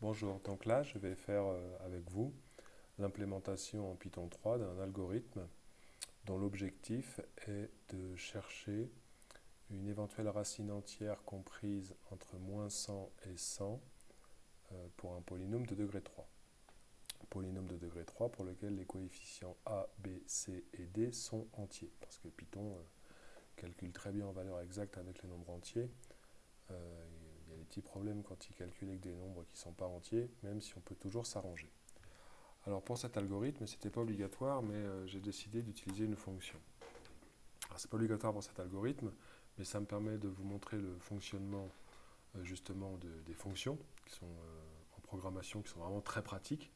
Bonjour, donc là je vais faire avec vous l'implémentation en Python 3 d'un algorithme dont l'objectif est de chercher une éventuelle racine entière comprise entre -100 et 100 pour un polynôme de degré 3. Un polynôme de degré 3 pour lequel les coefficients a, b, c et d sont entiers, parce que Python calcule très bien en valeur exacte avec les nombres entiers. Il y a des petits problèmes quand il calcule avec des nombres qui ne sont pas entiers, même si on peut toujours s'arranger. Alors pour cet algorithme, ce n'était pas obligatoire, mais j'ai décidé d'utiliser une fonction. Alors c'est pas obligatoire pour cet algorithme, mais ça me permet de vous montrer le fonctionnement justement des fonctions qui sont en programmation, qui sont vraiment très pratiques.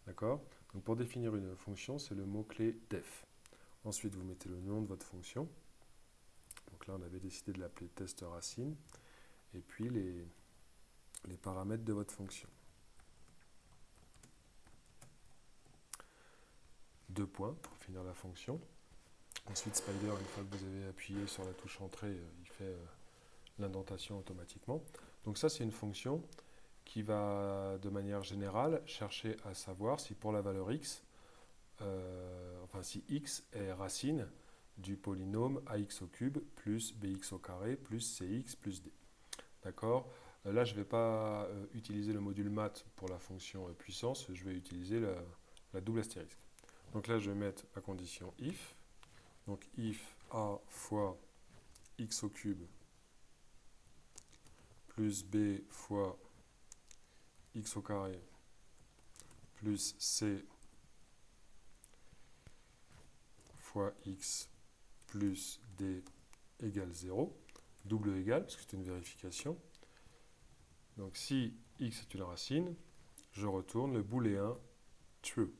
D'accord. Donc pour définir une fonction, c'est le mot-clé def. Ensuite, vous mettez le nom de votre fonction. Donc là, on avait décidé de l'appeler test racine. Et puis les paramètres de votre fonction. Deux points pour finir la fonction. Ensuite, Spider, une fois que vous avez appuyé sur la touche entrée, il fait l'indentation automatiquement. Donc ça, c'est une fonction qui va, de manière générale, chercher à savoir si pour la valeur x, si x est racine du polynôme ax au cube plus bx au carré plus cx plus d. D'accord. Là, je ne vais pas utiliser le module math pour la fonction puissance, je vais utiliser la double astérisque. Donc là, je vais mettre ma condition if. Donc if a fois x au cube plus b fois x au carré plus c fois x plus d égale 0, double égal, parce que c'est une vérification. Donc si x est une racine, je retourne le booléen true.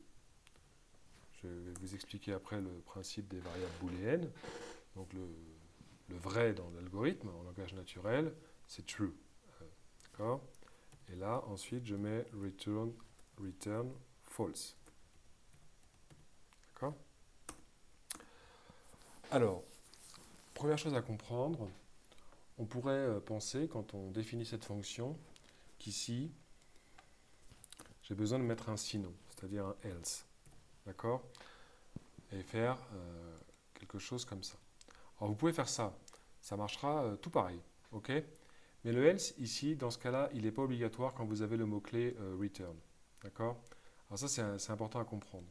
Je vais vous expliquer après le principe des variables booléennes. Donc le vrai dans l'algorithme, en langage naturel, c'est true. D'accord. Et là, ensuite, je mets return false. D'accord. Alors, première chose à comprendre, on pourrait penser, quand on définit cette fonction, qu'ici, j'ai besoin de mettre un sinon, c'est-à-dire un else. D'accord. Et faire quelque chose comme ça. Alors, vous pouvez faire ça. Ça marchera tout pareil. OK. Mais le else, ici, dans ce cas-là, il n'est pas obligatoire quand vous avez le mot-clé return. D'accord. Alors ça, c'est important à comprendre.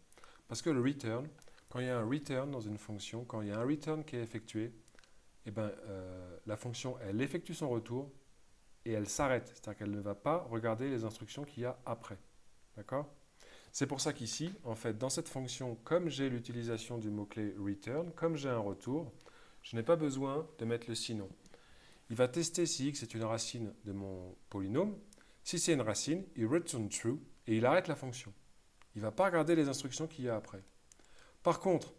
Parce que le return, quand il y a un return dans une fonction, quand il y a un return qui est effectué, eh ben, la fonction, elle effectue son retour et elle s'arrête. C'est-à-dire qu'elle ne va pas regarder les instructions qu'il y a après. D'accord. C'est pour ça qu'ici, en fait, dans cette fonction, comme j'ai l'utilisation du mot-clé return, comme j'ai un retour, je n'ai pas besoin de mettre le sinon. Il va tester si x est une racine de mon polynôme. Si c'est une racine, il return true et il arrête la fonction. Il ne va pas regarder les instructions qu'il y a après. Par contre,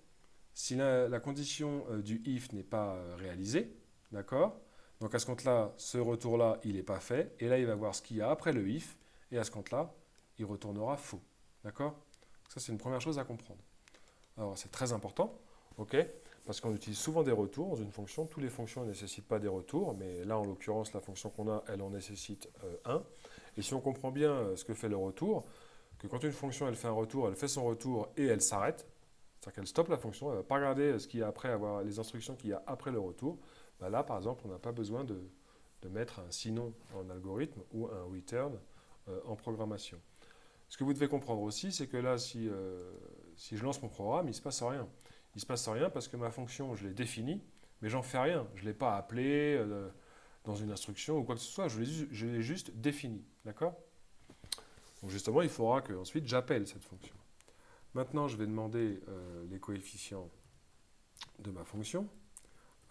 si la condition du if n'est pas réalisée, d'accord. Donc à ce compte-là, ce retour-là, il n'est pas fait. Et là, il va voir ce qu'il y a après le if. Et à ce compte-là, il retournera faux. D'accord. Ça, c'est une première chose à comprendre. Alors, c'est très important, ok, parce qu'on utilise souvent des retours dans une fonction. Toutes les fonctions ne nécessitent pas des retours, mais là, en l'occurrence, la fonction qu'on a, elle en nécessite un. Et si on comprend bien ce que fait le retour, que quand une fonction, elle fait un retour, elle fait son retour et elle s'arrête, c'est-à-dire qu'elle stoppe la fonction, elle ne va pas regarder ce qu'il y a après, avoir les instructions qu'il y a après le retour. Bah là, par exemple, on n'a pas besoin de mettre un sinon en algorithme ou un return en programmation. Ce que vous devez comprendre aussi, c'est que là, si je lance mon programme, il ne se passe rien. Il ne se passe rien parce que ma fonction, je l'ai définie, mais j'en fais rien. Je ne l'ai pas appelée dans une instruction ou quoi que ce soit, je l'ai juste définie. D'accord. Donc justement, il faudra que ensuite j'appelle cette fonction. Maintenant, je vais demander les coefficients de ma fonction.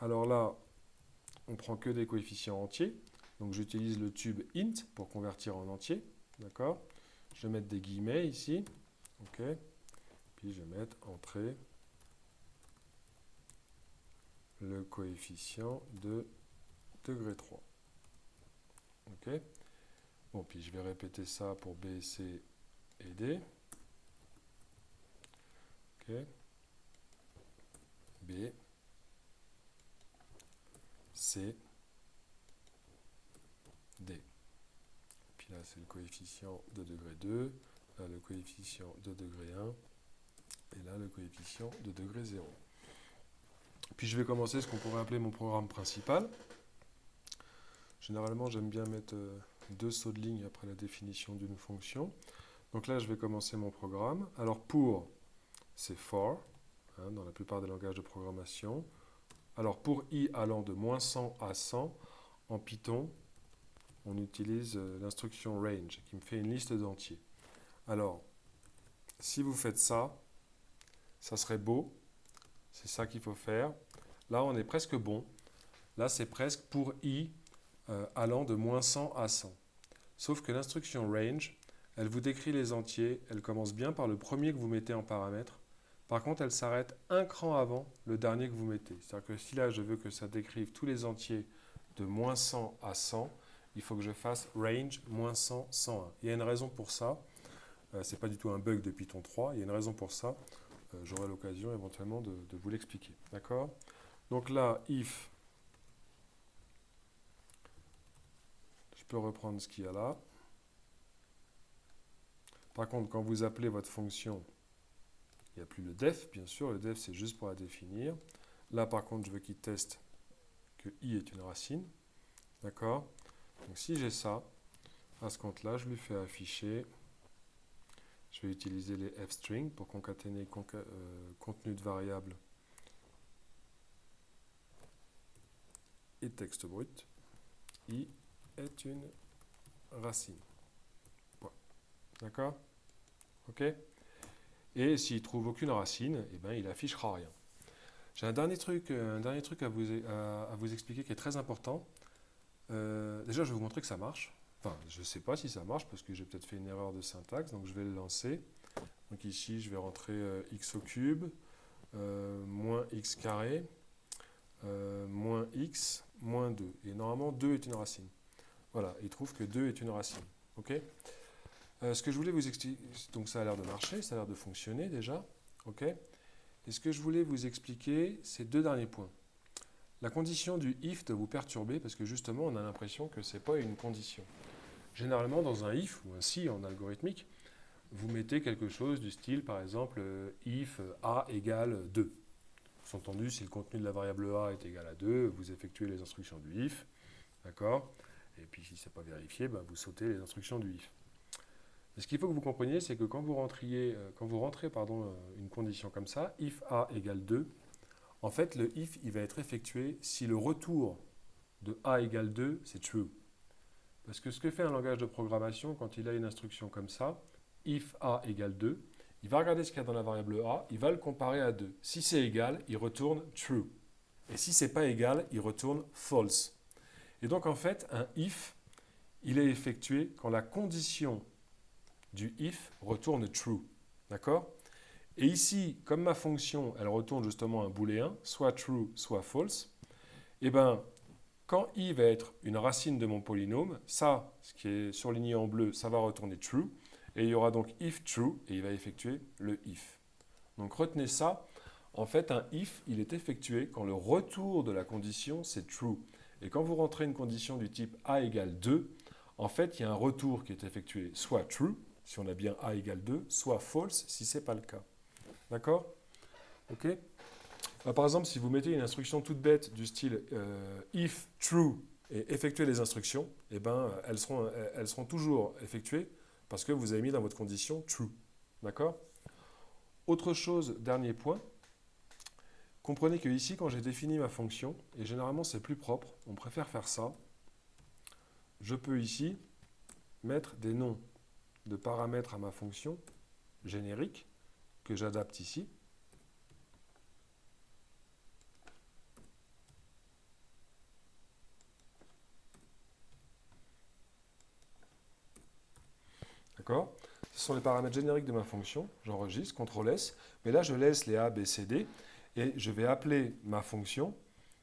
Alors là, on prend que des coefficients entiers. Donc j'utilise le tube int pour convertir en entier. D'accord. Je vais mettre des guillemets ici. OK. Puis je vais mettre entrée le coefficient de degré 3. OK. Bon, puis je vais répéter ça pour B, C et D. OK. B, C, D. Puis là, c'est le coefficient de degré 2, là, le coefficient de degré 1, et là, le coefficient de degré 0. Puis je vais commencer ce qu'on pourrait appeler mon programme principal. Généralement, j'aime bien mettre deux sauts de ligne après la définition d'une fonction. Donc là, je vais commencer mon programme. Alors pour, c'est for, hein, dans la plupart des langages de programmation. Alors pour i allant de moins 100 à 100, en Python, on utilise l'instruction range, qui me fait une liste d'entiers. Alors, si vous faites ça, ça serait beau. C'est ça qu'il faut faire. Là, on est presque bon. Là, c'est presque pour i allant de moins 100 à 100. Sauf que l'instruction range, elle vous décrit les entiers. Elle commence bien par le premier que vous mettez en paramètre. Par contre, elle s'arrête un cran avant le dernier que vous mettez. C'est-à-dire que si là, je veux que ça décrive tous les entiers de moins 100 à 100, il faut que je fasse range moins 100, 101. Il y a une raison pour ça. Ce n'est pas du tout un bug de Python 3. Il y a une raison pour ça. J'aurai l'occasion éventuellement de vous l'expliquer. D'accord? Donc là, if, je peux reprendre ce qu'il y a là. Par contre, quand vous appelez votre fonction, il n'y a plus le def, bien sûr. Le def, c'est juste pour la définir. Là, par contre, je veux qu'il teste que i est une racine. D'accord? Donc si j'ai ça, à ce compte-là, je lui fais afficher. Je vais utiliser les f-strings pour concaténer contenu de variable et texte brut. I est une racine. Voilà. D'accord? OK? Et s'il ne trouve aucune racine, eh ben, il affichera rien. J'ai un dernier truc à vous expliquer qui est très important. Déjà, je vais vous montrer que ça marche. Enfin, je ne sais pas si ça marche parce que j'ai peut-être fait une erreur de syntaxe, donc je vais le lancer. Donc ici, je vais rentrer x au cube, moins x carré, moins x, moins 2. Et normalement, 2 est une racine. Voilà, il trouve que 2 est une racine. OK? Ce que je voulais vous expliquer, donc ça a l'air de marcher, ça a l'air de fonctionner déjà. OK? Et ce que je voulais vous expliquer, c'est deux derniers points. La condition du if doit vous perturber parce que justement, on a l'impression que ce n'est pas une condition. Généralement, dans un if ou un si en algorithmique, vous mettez quelque chose du style, par exemple, if a égale 2. Sous-entendu, si le contenu de la variable a est égal à 2, vous effectuez les instructions du if. D'accord? Et puis, si ce n'est pas vérifié, ben, vous sautez les instructions du if. Mais ce qu'il faut que vous compreniez, c'est que quand vous rentrez une condition comme ça, if a égale 2, en fait, le if il va être effectué si le retour de a égale 2, c'est true. Parce que ce que fait un langage de programmation quand il a une instruction comme ça, if a égale 2, il va regarder ce qu'il y a dans la variable a, il va le comparer à 2. Si c'est égal, il retourne true. Et si c'est pas égal, il retourne false. Et donc en fait, un if, il est effectué quand la condition du if retourne true. D'accord? Et ici, comme ma fonction, elle retourne justement un booléen, soit true, soit false, et bien, quand i va être une racine de mon polynôme, ça, ce qui est surligné en bleu, ça va retourner true, et il y aura donc if true, et il va effectuer le if. Donc retenez ça, en fait, un if, il est effectué quand le retour de la condition, c'est true. Et quand vous rentrez une condition du type a égale 2, en fait, il y a un retour qui est effectué soit true, si on a bien a égale 2, soit false, si ce n'est pas le cas. D'accord? OK? Par exemple, si vous mettez une instruction toute bête du style if true et effectuez les instructions, eh ben, elles seront toujours effectuées parce que vous avez mis dans votre condition true. D'accord? Autre chose, dernier point, comprenez que ici, quand j'ai défini ma fonction, et généralement c'est plus propre, on préfère faire ça, je peux ici mettre des noms de paramètres à ma fonction générique que j'adapte ici. D'accord? Ce sont les paramètres génériques de ma fonction. J'enregistre, CTRL-S. Mais là, je laisse les A, B, C, D. Et je vais appeler ma fonction.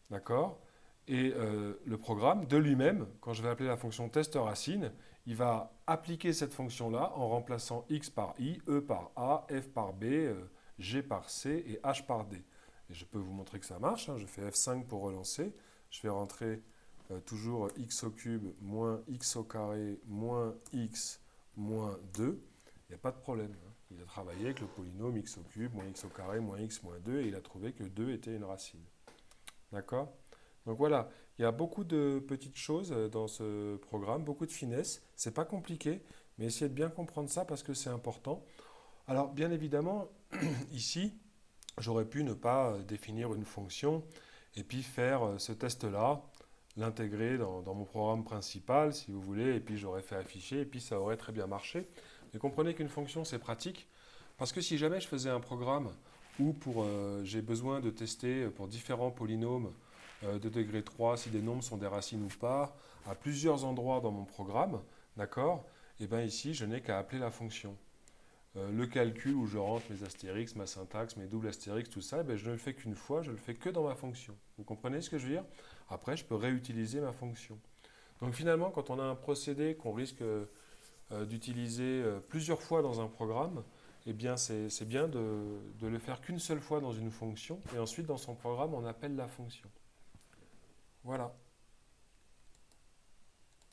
D'accord? Et le programme, de lui-même, quand je vais appeler la fonction test_racine, il va appliquer cette fonction-là en remplaçant X par I, E par A, F par B, G par C et H par D. Et je peux vous montrer que ça marche. Je fais F5 pour relancer. Je vais rentrer toujours x au cube moins x au carré moins x moins 2, il n'y a pas de problème. Il a travaillé avec le polynôme x au cube moins x au carré moins x moins 2 et il a trouvé que 2 était une racine. D'accord? Donc voilà, il y a beaucoup de petites choses dans ce programme, beaucoup de finesses. C'est pas compliqué, mais essayez de bien comprendre ça parce que c'est important. Alors bien évidemment, ici, j'aurais pu ne pas définir une fonction et puis faire ce test-là, l'intégrer dans mon programme principal, si vous voulez, et puis j'aurais fait afficher, et puis ça aurait très bien marché. Mais comprenez qu'une fonction, c'est pratique, parce que si jamais je faisais un programme où j'ai besoin de tester pour différents polynômes de degré 3 si des nombres sont des racines ou pas, à plusieurs endroits dans mon programme, d'accord? Et bien ici, je n'ai qu'à appeler la fonction. Le calcul où je rentre mes astérix, ma syntaxe, mes doubles astérix, tout ça, ben je ne le fais qu'une fois, je le fais que dans ma fonction. Vous comprenez ce que je veux dire? Après, je peux réutiliser ma fonction. Donc finalement, quand on a un procédé qu'on risque d'utiliser plusieurs fois dans un programme, eh bien c'est bien de le faire qu'une seule fois dans une fonction, et ensuite dans son programme, on appelle la fonction. Voilà.